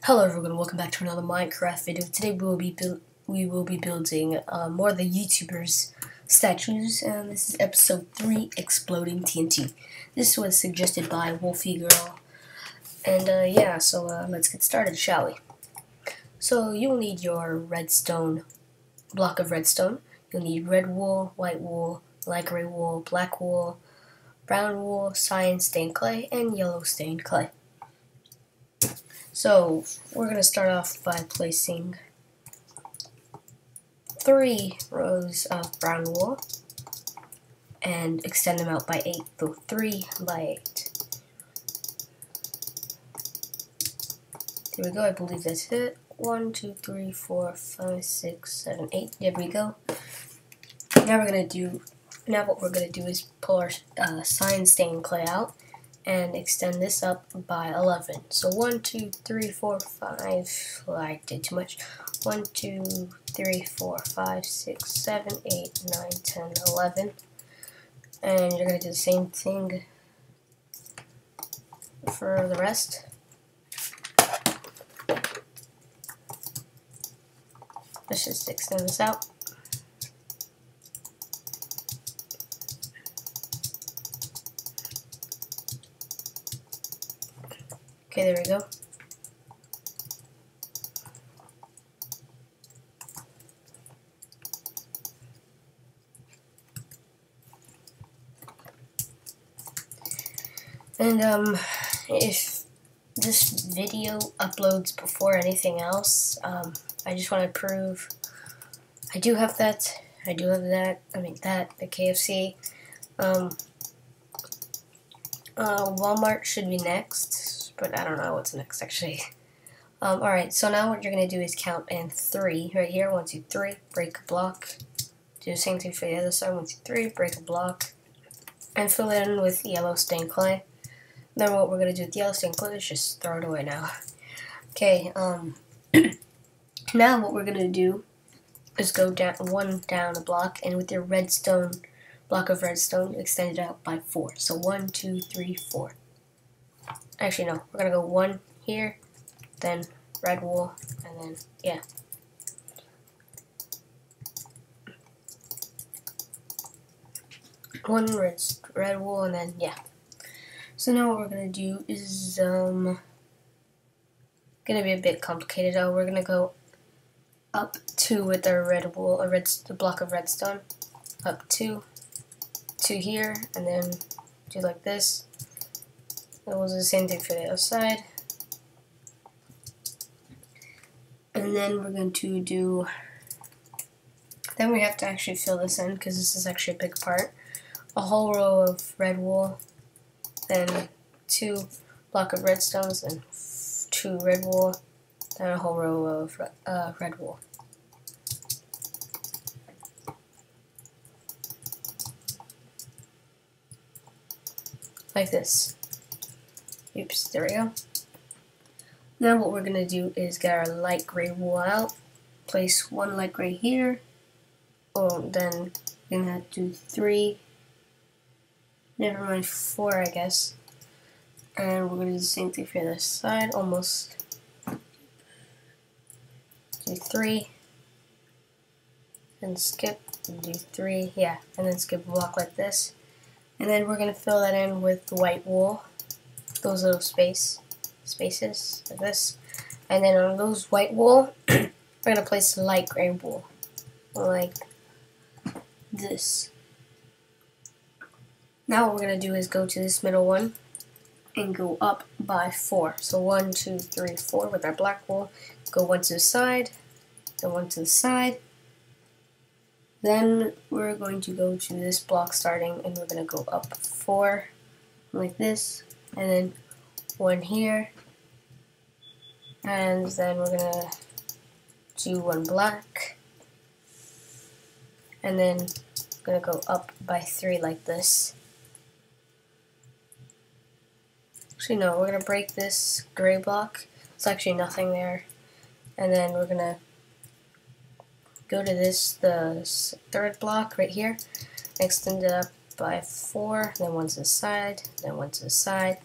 Hello everyone, welcome back to another Minecraft video. Today we will be building more of the YouTubers statues, and this is episode 3, Exploding TNT. This was suggested by Wolfie Girl, and yeah, so let's get started, shall we? So you'll need your redstone, block of redstone. You'll need red wool, white wool, light gray wool, black wool, brown wool, cyan stained clay, and yellow stained clay. So we're going to start off by placing 3 rows of brown wool and extend them out by 8, so 3 by 8. There we go, I believe that's it. 1, 2, 3, 4, 5, 6, 7, 8. There we go. Now what we're gonna do is pull our cyan stained clay out and extend this up by 11. So 1, 2, 3, 4, 5. Well, I did too much. 1, 2, 3, 4, 5, 6, 7, 8, 9, 10, 11. And you're gonna do the same thing for the rest. Let's just extend this out. Okay, there we go. And if this video uploads before anything else, I just want to prove I do have that. I do have that. I mean that, the KFC. Walmart should be next, but I don't know what's next actually. Alright, so now what you're going to do is count in 3 right here. 1, 2, 3, break a block. Do the same thing for the other side. 1, 2, 3, break a block. And fill it in with yellow stained clay. Then what we're going to do with yellow stained clay is just throw it away now. Okay, now what we're going to do is go down a block, and with your redstone, block of redstone, extend it out by 4. So 1, 2, 3, 4. Actually, no, we're going to go 1 here, then red wool, and then, yeah. One red wool, and then, yeah. So now what we're going to do is, going to be a bit complicated. We're going to go up 2 with our red wool, the block of redstone. Up 2 here, and then do like this. And we'll do the same thing for the other side. And then we're going to do, then we have to actually fill this in because this is actually a big part. A whole row of red wool, then 2 block of redstones, and 2 red wool, then a whole row of red wool. Like this. Oops, there we go. Now what we're going to do is get our light gray wool out, place 1 light gray here, then we're going to do 3, never mind 4 I guess, and we're going to do the same thing for this side, almost, do 3, then skip, and do 3, yeah, and then skip a block like this, and then we're going to fill that in with white wool, those little spaces like this, and then on those white wool we're going to place light gray wool like this. Now what we're going to do is go to this middle one and go up by 4. So 1, 2, 3, 4 with our black wool. Go 1 to the side, then 1 to the side. Then we're going to go to this block starting, and we're going to go up 4 like this, and then 1 here, and then we're going to do 1 black, and then we're going to go up by 3 like this. Actually no, we're going to break this gray block. It's actually nothing there. And then we're going to go to the 3rd block right here, extend it up by 4, then 1 to the side, then 1 to the side,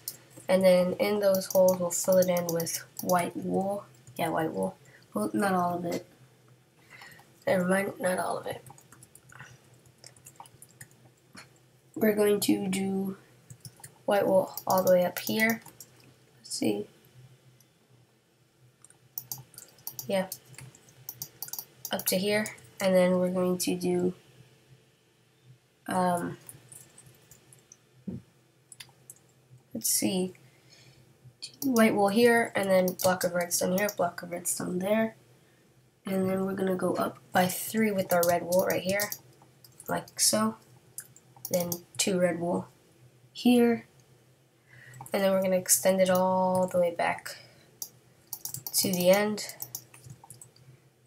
and then in those holes we'll fill it in with white wool Yeah, white wool. Well, not all of it. Never mind, not all of it. We're going to do white wool all the way up here. Let's see. Yeah. Up to here. And then we're going to do let's see, white wool here, and then block of redstone here, block of redstone there. And then we're gonna go up by 3 with our red wool right here, like so. Then 2 red wool here. And then we're gonna extend it all the way back to the end.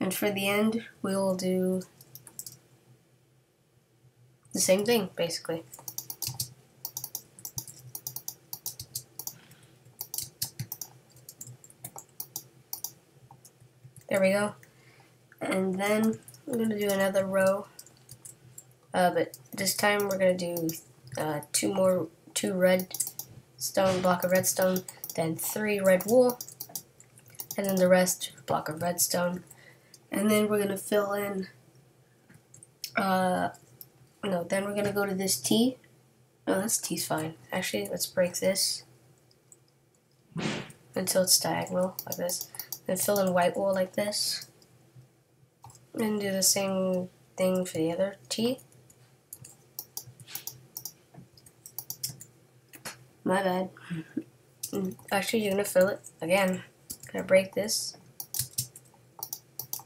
And for the end, we will do the same thing, basically. There we go. And then we're going to do another row. But this time we're going to do 2 redstone, block of redstone, then 3 red wool, and then the rest block of redstone. And then we're going to fill in, then we're going to go to this T. No, this T's fine. Actually, let's break this until it's diagonal, like this. Then fill in white wool like this. And do the same thing for the other T. My bad. Actually, you're going to fill it again. Gonna break this.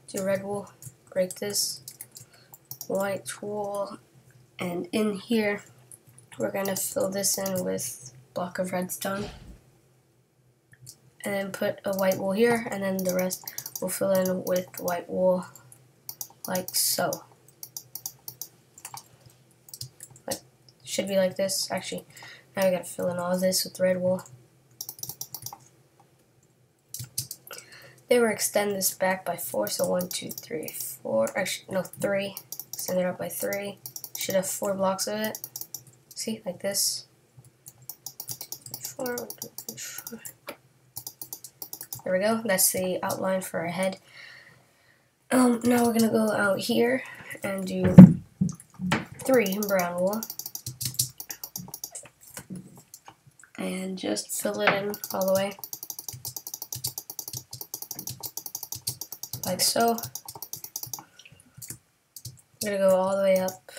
Do red wool. Break this. White wool. And in here, we're going to fill this in with block of redstone. And then put a white wool here, and then the rest we'll fill in with white wool, like so. Like, should be like this. Actually, now we gotta fill in all of this with red wool. Then we'll extend this back by 4, so 1, 2, 3, 4. Actually, no, 3. Extend it up by 3. Should have 4 blocks of it. See, like this. 4, 1, 2, 3, 4. There we go. That's the outline for our head. Now we're gonna go out here and do 3 brown wool, and just fill it in all the way, like so. We're gonna go all the way up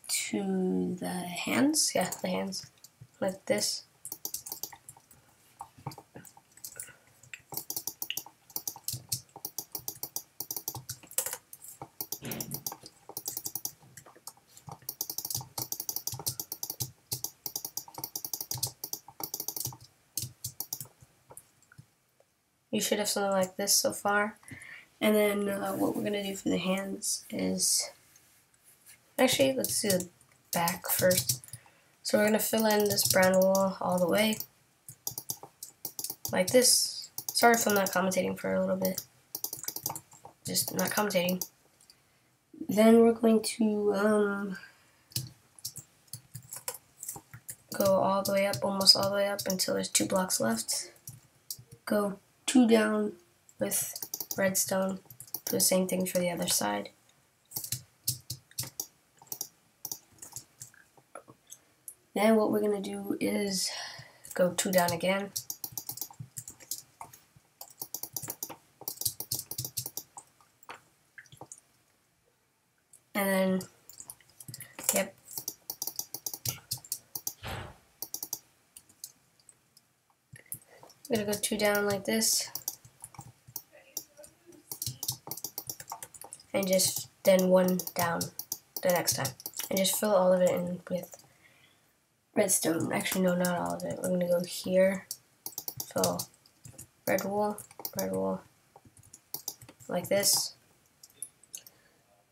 to the hands. Yeah, the hands, like this. You should have something like this so far. And then what we're going to do for the hands is, actually, let's do the back first. So we're going to fill in this brown wool all the way, like this. Sorry if I'm not commentating for a little bit. Just not commentating. Then we're going to go all the way up, almost all the way up until there's 2 blocks left. Go 2 down with redstone. Do the same thing for the other side. Then what we're going to do is go 2 down again. And then, yep. I'm going to go 2 down like this. And just then 1 down the next time. And just fill all of it in with redstone. Actually, no, not all of it. We're going to go here, fill red wool, like this.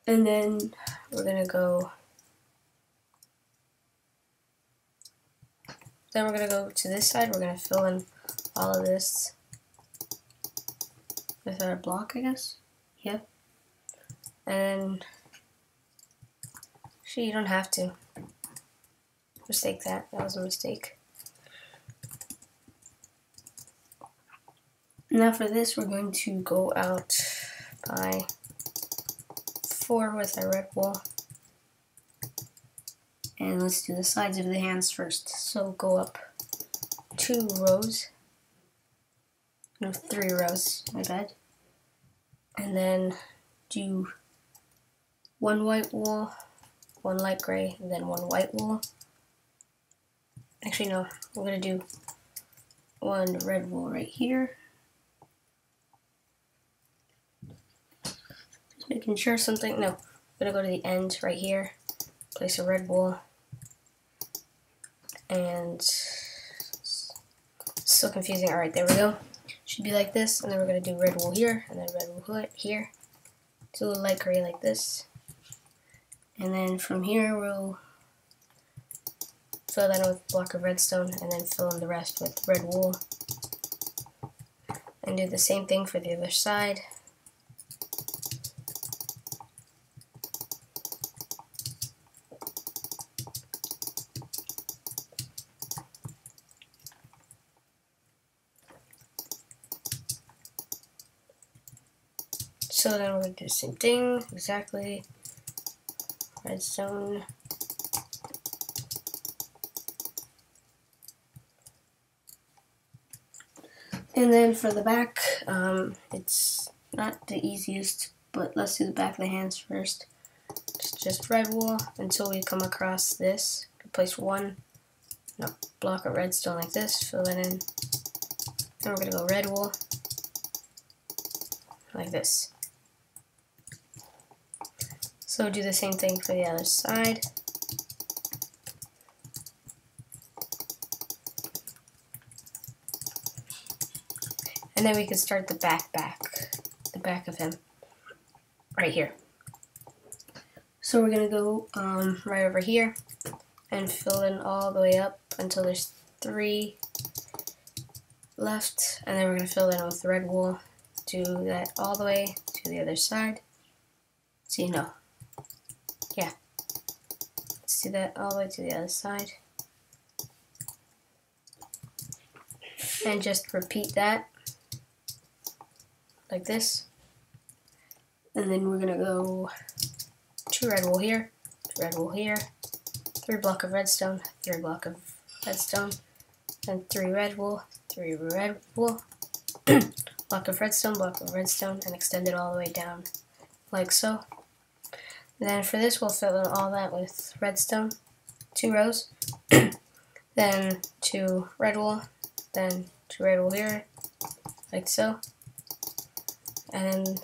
And then we're going to go, then we're going to go to this side. We're going to fill in all of this with our block, I guess. Yep. And actually, you don't have to. Mistake that. That was a mistake. Now for this, we're going to go out by 4 with our red wool. And let's do the sides of the hands first. So go up 2 rows. No, 3 rows, my bad. And then do 1 white wool, 1 light gray, and then 1 white wool. Actually, no, I'm going to do 1 red wool right here. Just making sure something, no, I'm going to go to the end right here, place a red wool, and it's so confusing. Alright, there we go. Should be like this, and then we're going to do red wool here, and then red wool here. Do a light gray like this. And then from here, we'll fill that in with a block of redstone, and then fill in the rest with red wool. And do the same thing for the other side. So then we're going to do the same thing, exactly. Redstone. And then for the back, it's not the easiest, but let's do the back of the hands first. It's just red wool until we come across this. Place 1 block of redstone like this, fill it in. Then we're going to go red wool like this. So do the same thing for the other side. And then we can start the back of him, right here. So we're gonna go right over here and fill in all the way up until there's 3 left, and then we're gonna fill that in with red wool. Do that all the way to the other side. See, no. Yeah. Let's do that all the way to the other side. And just repeat that like this. And then we're gonna go 2 red wool here, 2 red wool here, 3 block of redstone, 3 block of redstone, and 3 red wool, 3 red wool, block of redstone, and extend it all the way down like so. And then for this, we'll fill in all that with redstone, 2 rows, then 2 red wool, then 2 red wool here, like so. And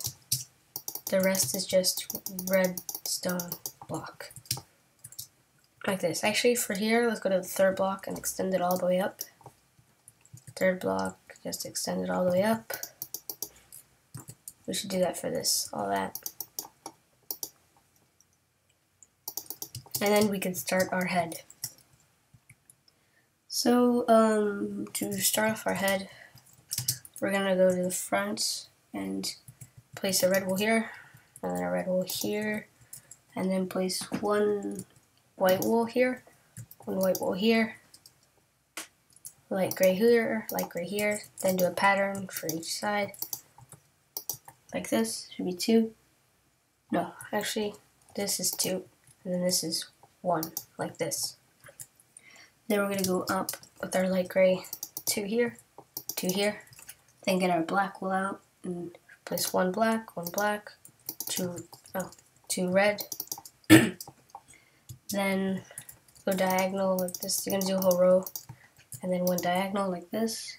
the rest is just redstone block, like this. Actually, for here, let's go to the 3rd block and extend it all the way up. 3rd block, just extend it all the way up. We should do that for this, all that. And then we can start our head. So, to start off our head, we're gonna go to the front and place a red wool here, and then a red wool here, and then place 1 white wool here, 1 white wool here, light gray here, then do a pattern for each side, like this. Should be 2. No, actually, this is 2, and then this is 1, like this. Then we're going to go up with our light gray, 2 here, 2 here, then get our black wool out, and place 1 black, 2 red, then go diagonal like this. You're going to do a whole row, and then 1 diagonal like this,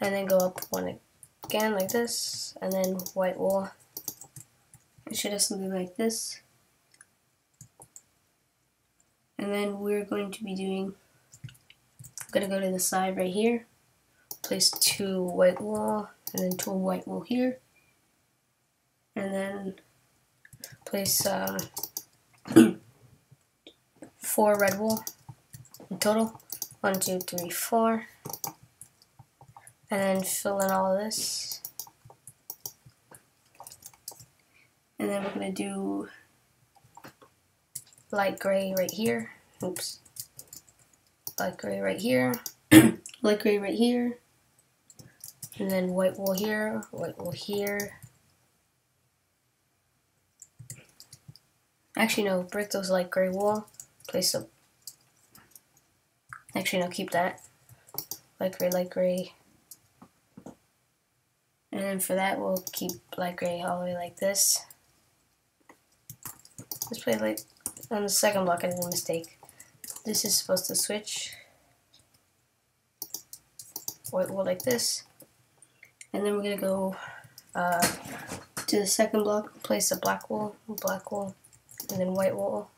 and then go up 1 again like this, and then white wool. It should have something like this. And then we're going to be doing, I'm going to go to the side right here, place 2 white wool, and then 2 white wool here, and then place 4 red wool in total. 1, 2, 3, 4, and then fill in all of this. And then we're going to do light gray right here. Oops. Light gray right here. Light gray right here. And then white wool here, white wool here. Actually, no, break those light gray wool. Place them. Actually, no, keep that. Light gray, light gray. And then for that, we'll keep light gray all the way like this. Let's play like on the second block. I did a mistake. This is supposed to switch. White wool like this. And then we're gonna go to the second block. Place a black wool, and then white wool,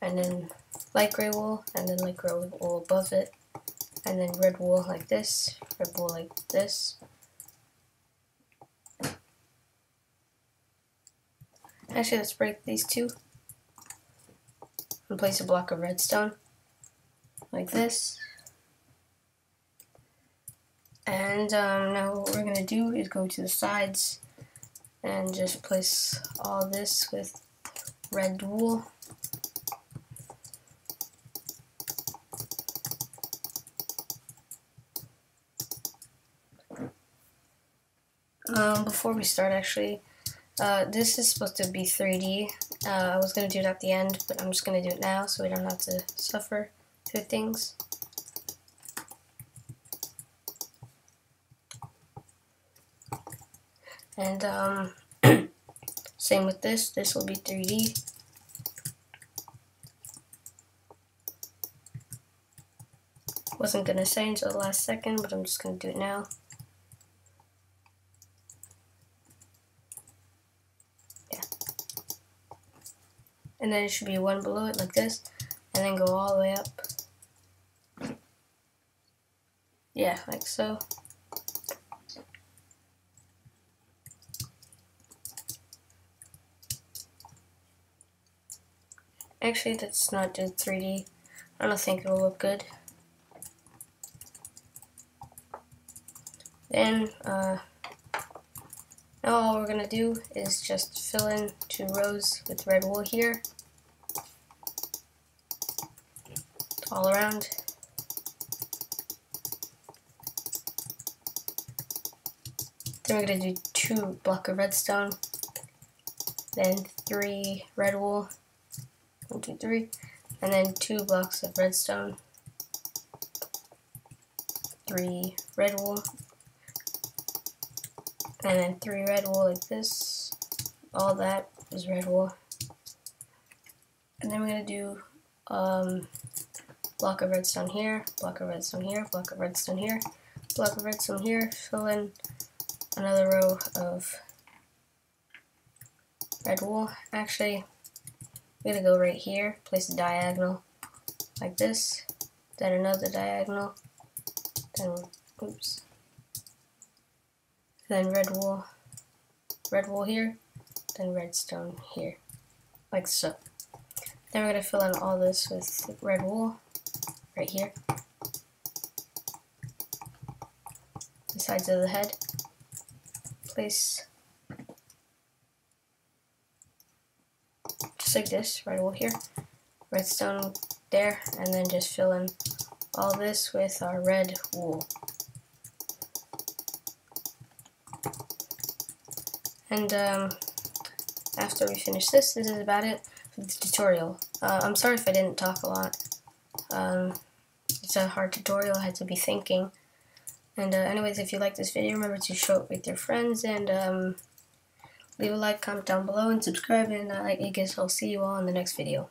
and then light gray wool, and then light gray wool above it, and then red wool like this, red wool like this. Actually, let's break these two and place a block of redstone like this. And now what we're going to do is go to the sides and just place all this with red wool. Before we start, actually, this is supposed to be 3D. I was going to do it at the end, but I'm just going to do it now so we don't have to suffer through things. And same with this. This will be 3D. Wasn't going to say until the last second, but I'm just going to do it now. And then it should be one below it like this, and then go all the way up. Yeah, like so. Actually, that's not do 3D. I don't think it'll look good. Then, now all we're gonna do is just fill in 2 rows with red wool here. All around. Then we're going to do 2 blocks of redstone, then 3 red wool, 1, 2, 3, and then 2 blocks of redstone, 3 red wool, and then 3 red wool like this. All that is red wool. And then we're going to do block of redstone here, block of redstone here, block of redstone here, block of redstone here, fill in another row of red wool. Actually, we're going to go right here, place a diagonal like this, then another diagonal, then, oops, then red wool here, then redstone here, like so. Then we're going to fill in all this with red wool right here, the sides of the head. Place just like this, red wool here, redstone there, and then just fill in all this with our red wool. And after we finish this is about it for the tutorial. I'm sorry if I didn't talk a lot. It's a hard tutorial, I had to be thinking. And anyways, if you like this video, remember to show it with your friends, and leave a like, comment down below, and subscribe, and I guess I'll see you all in the next video.